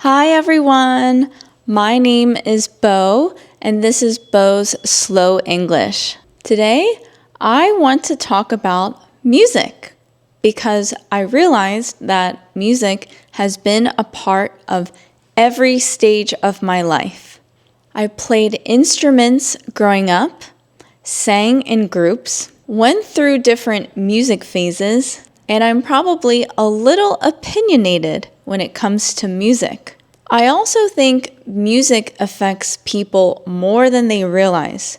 Hi everyone, my name is Bo and this is Bo's Slow English. Today I want to talk about music because I realized that music has been a part of every stage of my life. I played instruments growing up, sang in groups, went through different music phases, and I'm probably a little opinionated when it comes to music. I also think music affects people more than they realize,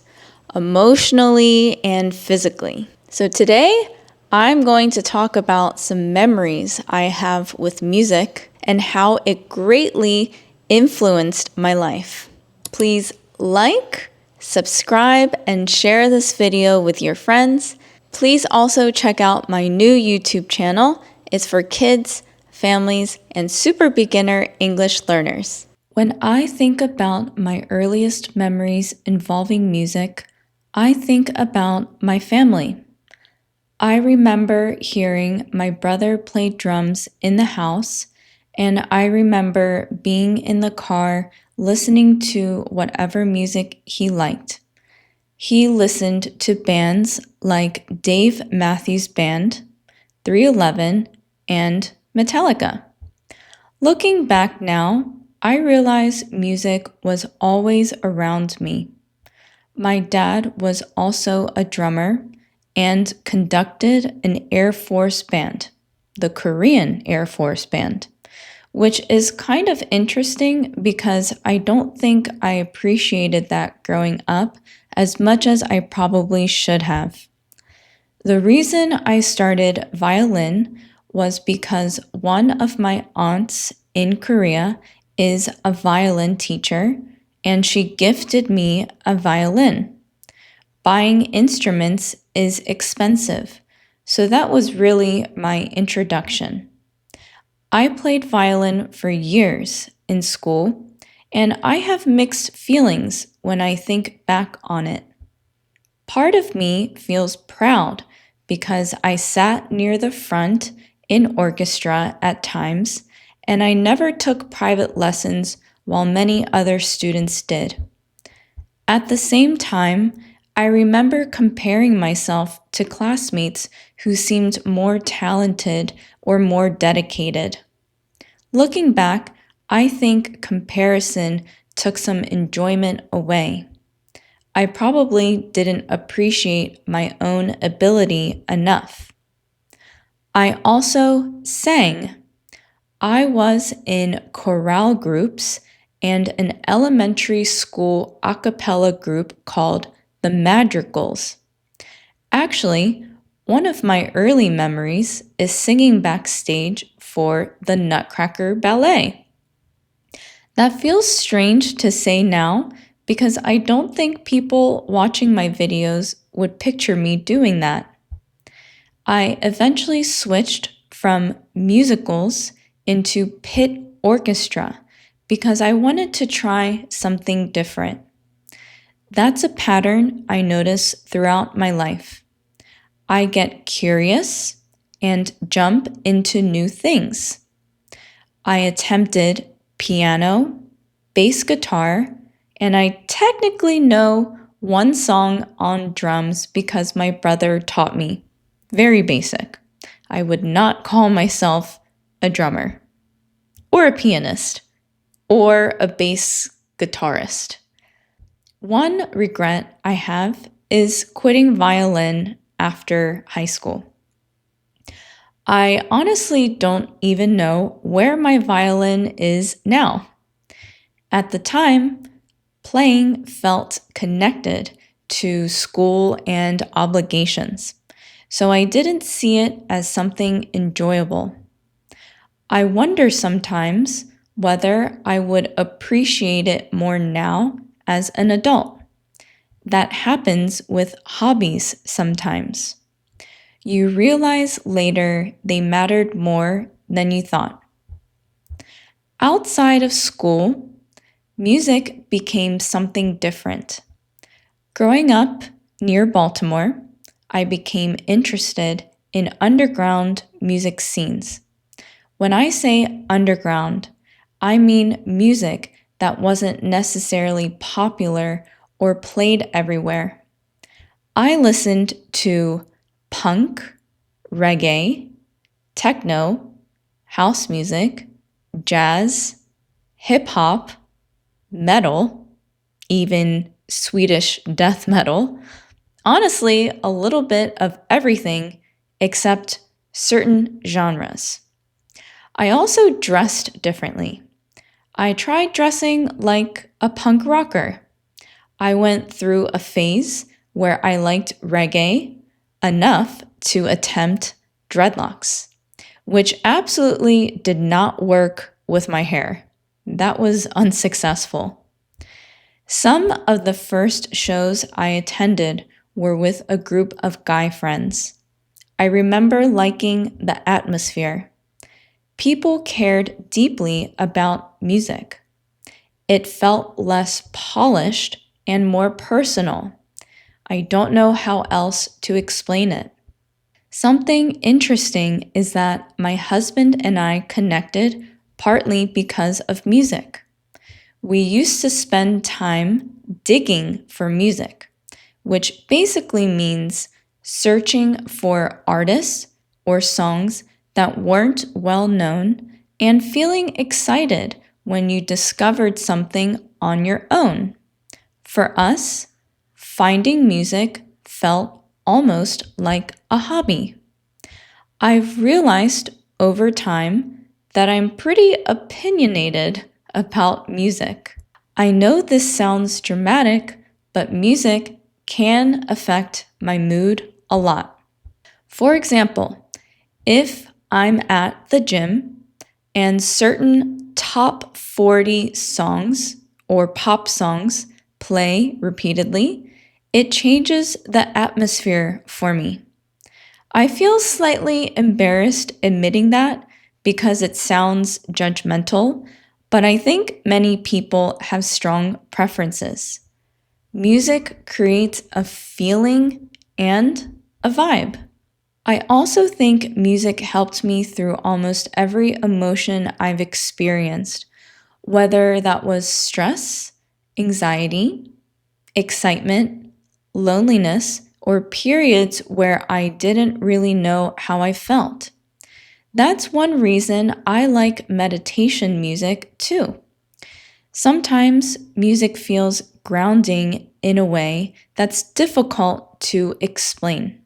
emotionally and physically. So today, I'm going to talk about some memories I have with music and how it greatly influenced my life. Please like, subscribe, and share this video with your friends. Please also check out my new YouTube channel. It's for kids, families, and super beginner English learners. When I think about my earliest memories involving music, I think about my family. I remember hearing my brother play drums in the house, and I remember being in the car listening to whatever music he liked. He listened to bands like Dave Matthews Band, 311, and Metallica. Looking back now, I realize music was always around me. My dad was also a drummer and conducted an Air Force band, the Korean Air Force Band, which is kind of interesting because I don't think I appreciated that growing up as much as I probably should have. The reason I started violin was because one of my aunts in Korea is a violin teacher and she gifted me a violin. Buying instruments is expensive, so that was really my introduction. I played violin for years in school, and I have mixed feelings when I think back on it. Part of me feels proud because I sat near the front in orchestra at times, and I never took private lessons while many other students did. At the same time, I remember comparing myself to classmates who seemed more talented or more dedicated. Looking back, I think comparison took some enjoyment away. I probably didn't appreciate my own ability enough. I also sang. I was in chorale groups and an elementary school a cappella group called the Madrigals. Actually, one of my early memories is singing backstage for the Nutcracker Ballet. That feels strange to say now because I don't think people watching my videos would picture me doing that. I eventually switched from musicals into pit orchestra because I wanted to try something different. That's a pattern I notice throughout my life. I get curious and jump into new things. I attempted piano, bass guitar, and I technically know one song on drums because my brother taught me. Very basic. I would not call myself a drummer, or a pianist, or a bass guitarist. One regret I have is quitting violin after high school. I honestly don't even know where my violin is now. At the time, playing felt connected to school and obligations, so I didn't see it as something enjoyable. I wonder sometimes whether I would appreciate it more now as an adult. That happens with hobbies sometimes. You realize later they mattered more than you thought. Outside of school, music became something different. Growing up near Baltimore, I became interested in underground music scenes. When I say underground, I mean music that wasn't necessarily popular or played everywhere. I listened to punk, reggae, techno, house music, jazz, hip hop, metal, even Swedish death metal. Honestly, a little bit of everything except certain genres. I also dressed differently. I tried dressing like a punk rocker. I went through a phase where I liked reggae enough to attempt dreadlocks, which absolutely did not work with my hair. That was unsuccessful. Some of the first shows I attended were with a group of guy friends. I remember liking the atmosphere. People cared deeply about music. It felt less polished and more personal. I don't know how else to explain it. Something interesting is that my husband and I connected partly because of music. We used to spend time digging for music, which basically means searching for artists or songs that weren't well known and feeling excited when you discovered something on your own. For us, finding music felt almost like a hobby. I've realized over time that I'm pretty opinionated about music. I know this sounds dramatic, but music can affect my mood a lot. For example, if I'm at the gym and certain top 40 songs or pop songs play repeatedly, it changes the atmosphere for me. I feel slightly embarrassed admitting that because it sounds judgmental, but I think many people have strong preferences. Music creates a feeling and a vibe. I also think music helped me through almost every emotion I've experienced, whether that was stress, anxiety, excitement, loneliness, or periods where I didn't really know how I felt. That's one reason I like meditation music too. Sometimes music feels grounding in a way that's difficult to explain.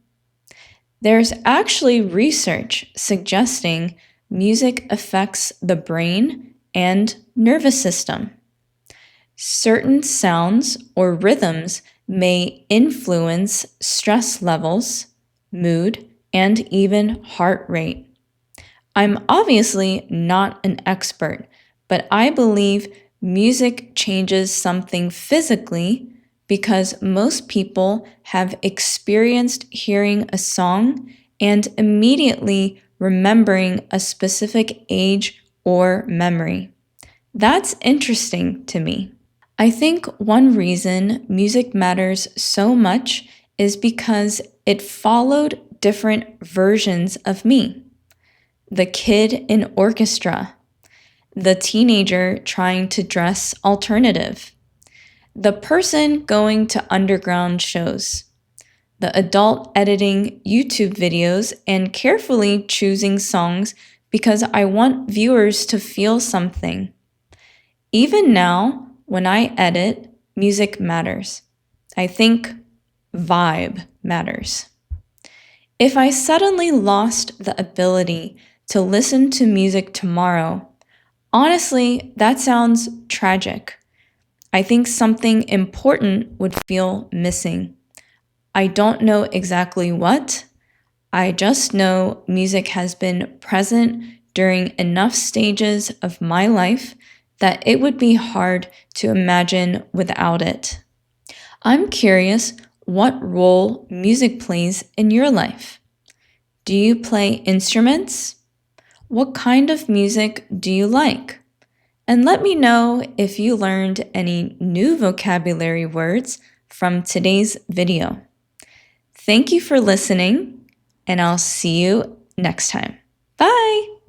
There's actually research suggesting music affects the brain and nervous system. Certain sounds or rhythms may influence stress levels, mood, and even heart rate. I'm obviously not an expert, but I believe music changes something physically because most people have experienced hearing a song and immediately remembering a specific age or memory. That's interesting to me. I think one reason music matters so much is because it followed different versions of me. The kid in orchestra, the teenager trying to dress alternative, the person going to underground shows, the adult editing YouTube videos and carefully choosing songs because I want viewers to feel something. Even now, when I edit, music matters. I think vibe matters. If I suddenly lost the ability to listen to music tomorrow, honestly, that sounds tragic. I think something important would feel missing. I don't know exactly what. I just know music has been present during enough stages of my life that it would be hard to imagine without it. I'm curious what role music plays in your life. Do you play instruments? What kind of music do you like? And let me know if you learned any new vocabulary words from today's video. Thank you for listening, and I'll see you next time. Bye!